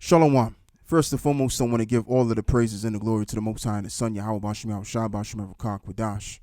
Shalom. First and foremost, I want to give all of the praises and the glory to the Most High and the Son, Yahweh Bashim Yahushua Bashim Avakak Wadash,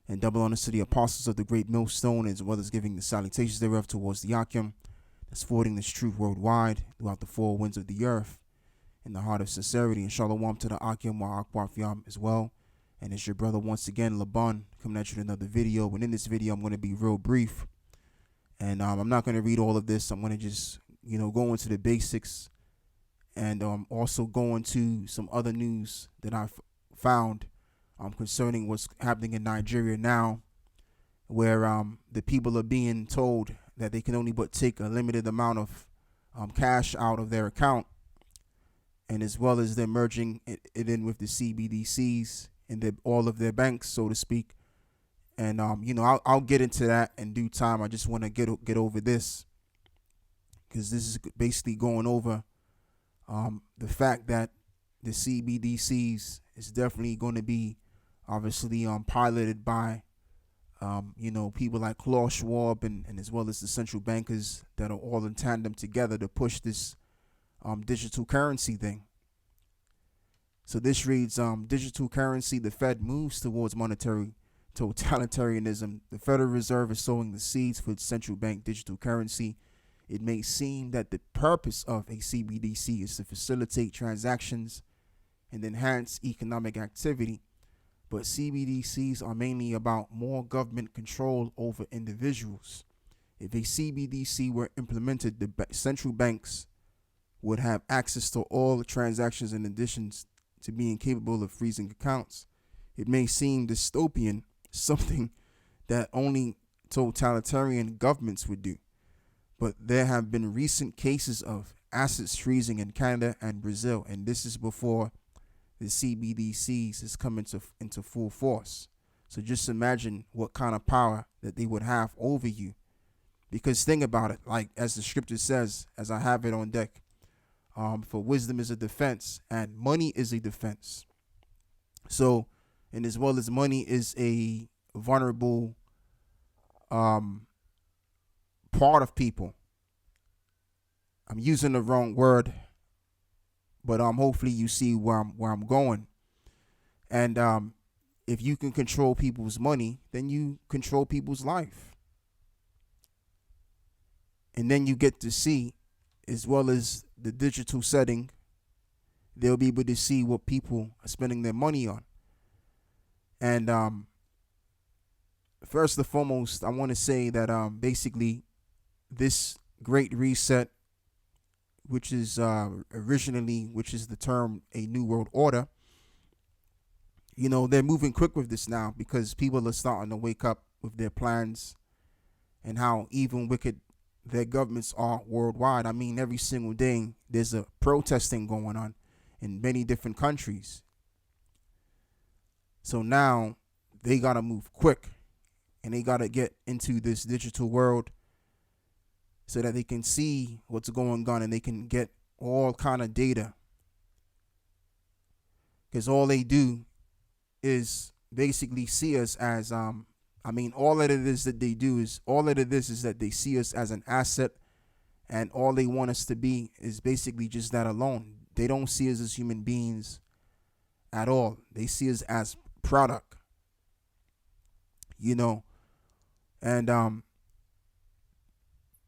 and double honors to the apostles of the great millstone, as well as giving the salutations thereof towards the Akim that's forwarding this truth worldwide throughout the four winds of the earth in the heart of sincerity. And shalom to the Akim wa Akbar Fiam as well. And it's your brother once again, Laban, coming at you with another video. And in this video, I'm going to be real brief. And I'm not going to read all of this. I'm going to just, go into the basics and also go into some other news that I've found concerning what's happening in Nigeria now, where the people are being told that they can only but take a limited amount of cash out of their account, and as well as they're merging it in with the Cbdcs and all of their banks, so to speak. And I'll get into that in due time. I just want to get over this, because this is basically going over the fact that the CbdCs is definitely going to be obviously piloted by people like Klaus Schwab and as well as the central bankers that are all in tandem together to push this digital currency thing. So this reads, digital currency, the Fed moves towards monetary totalitarianism. The Federal Reserve is sowing the seeds for its central bank digital currency. It may seem that the purpose of a CBDC is to facilitate transactions and enhance economic activity, but CBDCs are mainly about more government control over individuals. If a CBDC were implemented, the central banks would have access to all the transactions in addition to being capable of freezing accounts. It may seem dystopian, something that only totalitarian governments would do. But there have been recent cases of assets freezing in Canada and Brazil, and this is before the CBDCs has come into full force. So just imagine what kind of power that they would have over you. Because think about it, like as the scripture says, as I have it on deck, for wisdom is a defense and money is a defense. So, and as well as money is a vulnerable part of people. I'm using the wrong word, but hopefully you see where I'm going. And if you can control people's money, then you control people's life. And then you get to see, as well as the digital setting, they'll be able to see what people are spending their money on. And first and foremost, I want to say that basically this great reset, which is which is the term a new world order, they're moving quick with this now, because people are starting to wake up with their plans and how evil and wicked their governments are worldwide. I mean, every single day there's a protesting going on in many different countries. So now they got to move quick, and they got to get into this digital world so that they can see what's going on and they can get all kind of data. Because all they do is basically see us as, all that it is that they do is, all that it is that they see us as an asset, and all they want us to be is basically just that alone. They don't see us as human beings at all. They see us as product, and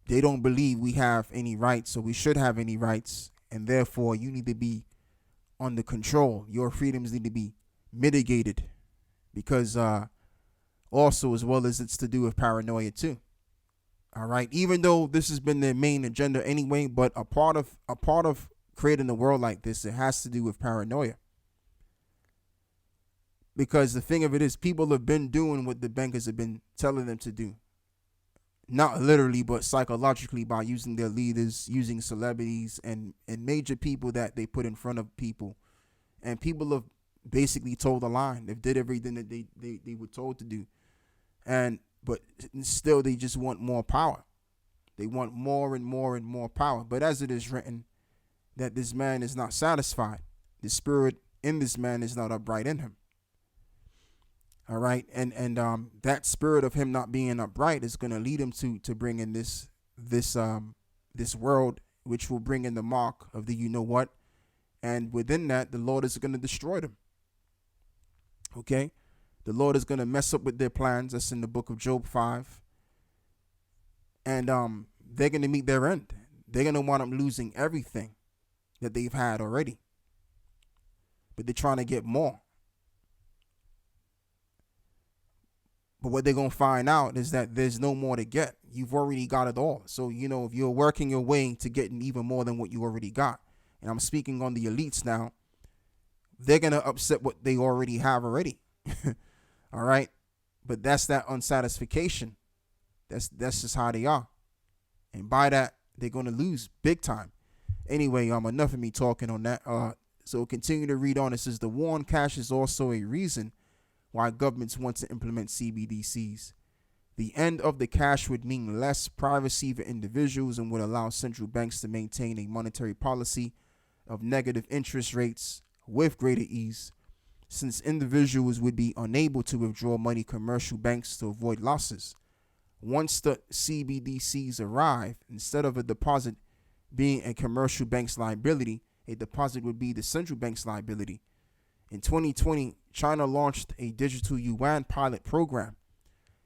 they don't believe we have any rights, so we should have any rights, and therefore you need to be under control. Your freedoms need to be mitigated, because also, as well as it's to do with paranoia too. All right, even though this has been their main agenda anyway, but a part of creating a world like this, it has to do with paranoia. Because the thing of it is, people have been doing what the bankers have been telling them to do. Not literally, but psychologically, by using their leaders, using celebrities and major people that they put in front of people. And people have basically told a lie. They did everything that they were told to do. But still, they just want more power. They want more and more and more power. But as it is written, that this man is not satisfied. The spirit in this man is not upright in him. All right, and that spirit of him not being upright is going to lead him to bring in this world which will bring in the mark of the you know what. And within that, the Lord is going to destroy them. Okay? The Lord is going to mess up with their plans. That's in the book of Job 5. And they're going to meet their end. They're going to wind up losing everything that they've had already. But they're trying to get more. But what they're going to find out is that there's no more to get. You've already got it all. So, if you're working your way to getting even more than what you already got, and I'm speaking on the elites now, they're going to upset what they already have already. All right? But that's that unsatisfaction. That's just how they are. And by that, they're going to lose big time. Anyway, enough of me talking on that. So continue to read on. It says the war on cash is also a reason why governments want to implement CBDCs. The end of the cash would mean less privacy for individuals and would allow central banks to maintain a monetary policy of negative interest rates with greater ease, since individuals would be unable to withdraw money commercial banks to avoid losses. Once the CBDCs arrive, instead of a deposit being a commercial bank's liability, a deposit would be the central bank's liability. In 2020, China launched a digital yuan pilot program.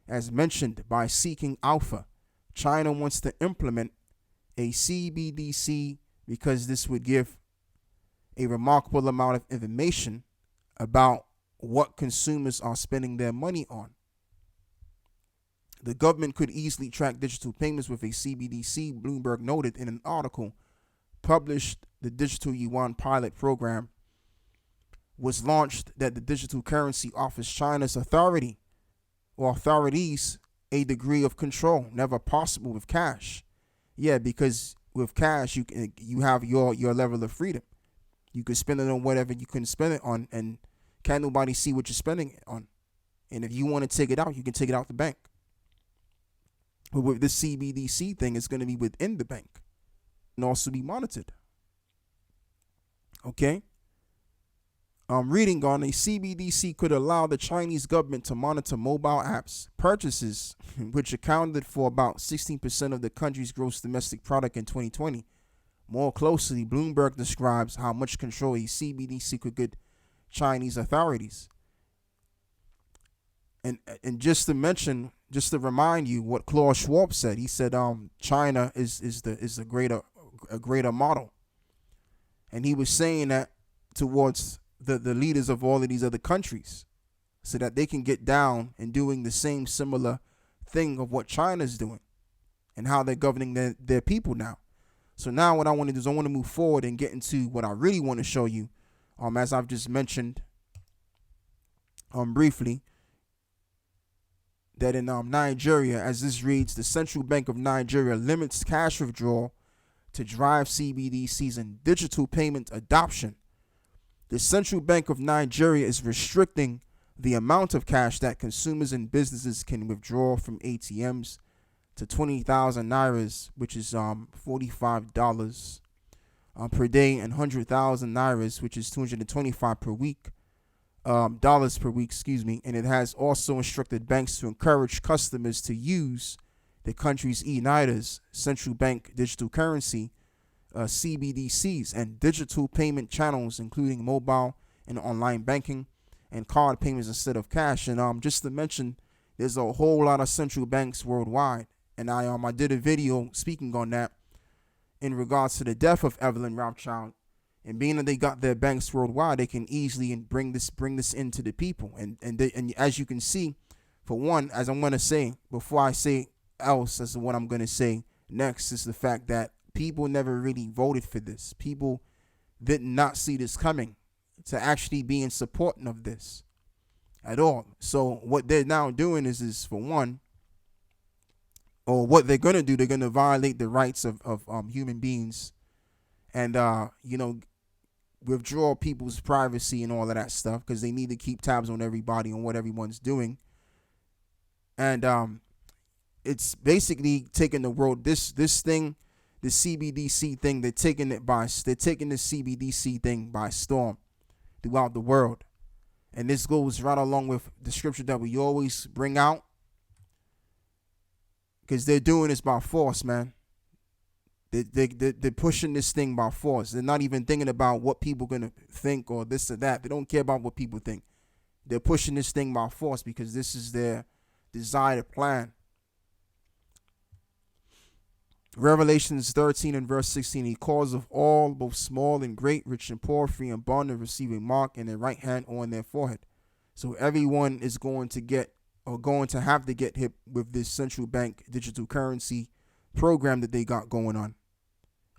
As mentioned by Seeking Alpha, China wants to implement a CBDC because this would give a remarkable amount of information about what consumers are spending their money on. The government could easily track digital payments with a CBDC, Bloomberg noted in an article published. The digital yuan pilot program was launched that the digital currency offers China's authorities a degree of control never possible with cash. Yeah, because with cash you have your level of freedom. You can spend it on whatever you can spend it on, and can't nobody see what you're spending it on. And if you want to take it out, you can take it out the bank. But with this CBDC thing, it's going to be within the bank and also be monitored. Okay? Reading on, a CBDC could allow the Chinese government to monitor mobile apps purchases, which accounted for about 16% of the country's gross domestic product in 2020. More closely, Bloomberg describes how much control a CBDC could give Chinese authorities. And just to remind you what Klaus Schwab said, he said China is a greater model. And he was saying that towards the leaders of all of these other countries so that they can get down and doing the same similar thing of what China's doing and how they're governing their people now. So now what I want to do is I want to move forward and get into what I really want to show you, as I've just mentioned briefly, that in Nigeria, as this reads, the Central Bank of Nigeria limits cash withdrawal to drive CBDCs and digital payment adoption. The Central Bank of Nigeria is restricting the amount of cash that consumers and businesses can withdraw from ATMs to 20,000 nairas, which is $45 per day, and 100,000 nairas, which is $225 per week, dollars per week, and it has also instructed banks to encourage customers to use the country's e-NIDAs, central bank digital currency, CBDCs, and digital payment channels, including mobile and online banking and card payments instead of cash. And just to mention, there's a whole lot of central banks worldwide, and I did a video speaking on that in regards to the death of Evelyn Rothschild. And being that they got their banks worldwide, they can easily bring this into the people. And as you can see, for one, as I'm going to say, before I say else, as to what I'm going to say next, is the fact that people never really voted for this. People did not see this coming to actually be in support of this at all. So what they're now doing is for one, or what they're going to do, they're going to violate the rights of human beings and, withdraw people's privacy and all of that stuff, because they need to keep tabs on everybody and what everyone's doing. And it's basically taking the world, this thing, the CBDC thing, they're taking the CBDC thing by storm throughout the world. And this goes right along with the scripture that we always bring out, because they're doing this by force, man. They're pushing this thing by force. They're not even thinking about what people are gonna think or this or that. They don't care about what people think. They're pushing this thing by force because this is their desired plan. Revelations 13 and verse 16, he calls of all, both small and great, rich and poor, free and bond, to receive a mark in their right hand or on their forehead. So everyone is going to have to get hit with this central bank digital currency program that they got going on.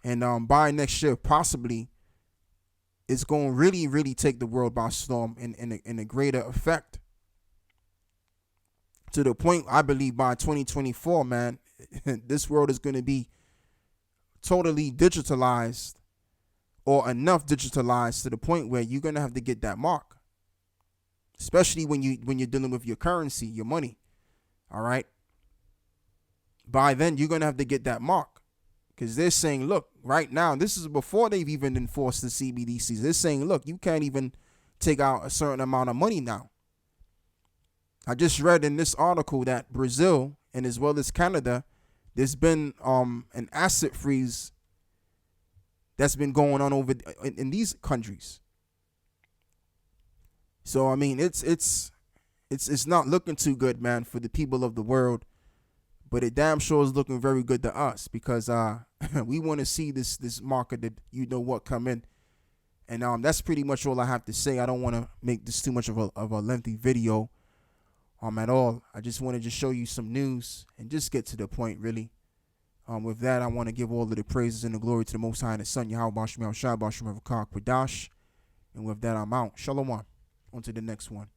And by next year, possibly, it's going to really, really take the world by storm in a greater effect. To the point, I believe, by 2024, man, this world is going to be totally digitalized, or enough digitalized to the point where you're going to have to get that mark, especially when you're dealing with your currency, your money. All right. By then, you're going to have to get that mark, because they're saying, look, right now, this is before they've even enforced the CBDCs. They're saying, look, you can't even take out a certain amount of money now. I just read in this article that Brazil and as well as Canada, there's been an asset freeze that's been going on over in these countries. So I mean, it's not looking too good, man, for the people of the world. But it damn sure is looking very good to us, because we want to see this market that come in. And that's pretty much all I have to say. I don't want to make this too much of a lengthy video at all. I just wanted to show you some news and just get to the point, really. With that, I want to give all of the praises and the glory to the Most High and His Son, Yahweh Bashim Shah Bashim Kak Wadash. And with that, I'm out. Shalom. On to the next one.